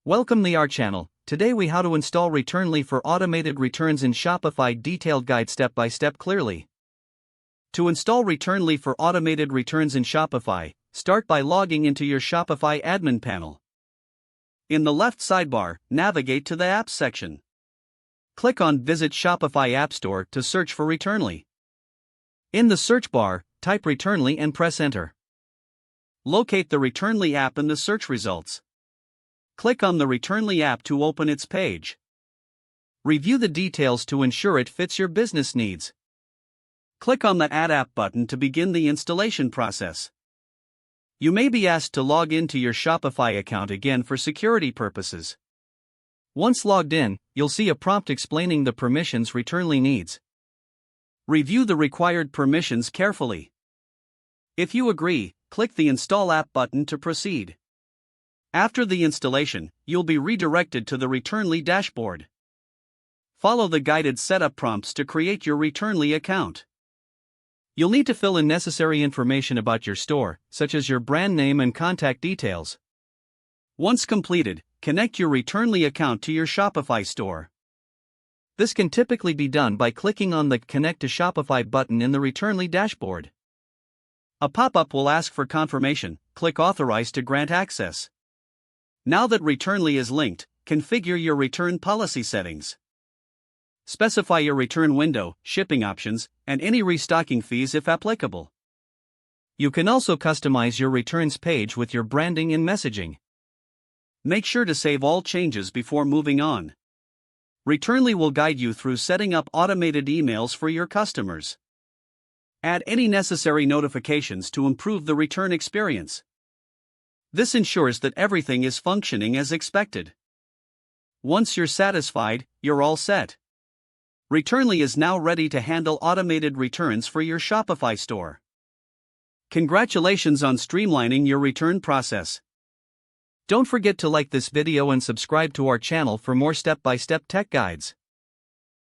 Welcome to our channel. Today we how to install Returnly for automated returns in Shopify. Detailed guide step by step clearly. To install Returnly for automated returns in Shopify, start by logging into your Shopify admin panel. In the left sidebar, navigate to the Apps section. Click on Visit Shopify App Store to search for Returnly. In the search bar, type Returnly and press Enter. Locate the Returnly app in the search results. Click on the Returnly app to open its page. Review the details to ensure it fits your business needs. Click on the Add App button to begin the installation process. You may be asked to log into your Shopify account again for security purposes. Once logged in, you'll see a prompt explaining the permissions Returnly needs. Review the required permissions carefully. If you agree, click the Install App button to proceed. After the installation, you'll be redirected to the Returnly dashboard. Follow the guided setup prompts to create your Returnly account. You'll need to fill in necessary information about your store, such as your brand name and contact details. Once completed, connect your Returnly account to your Shopify store. This can typically be done by clicking on the Connect to Shopify button in the Returnly dashboard. A pop-up will ask for confirmation. Click Authorize to grant access. Now that Returnly is linked, configure your return policy settings. Specify your return window, shipping options, and any restocking fees if applicable. You can also customize your returns page with your branding and messaging. Make sure to save all changes before moving on. Returnly will guide you through setting up automated emails for your customers. Add any necessary notifications to improve the return experience. This ensures that everything is functioning as expected. Once you're satisfied, you're all set. Returnly is now ready to handle automated returns for your Shopify store. Congratulations on streamlining your return process. Don't forget to like this video and subscribe to our channel for more step-by-step tech guides.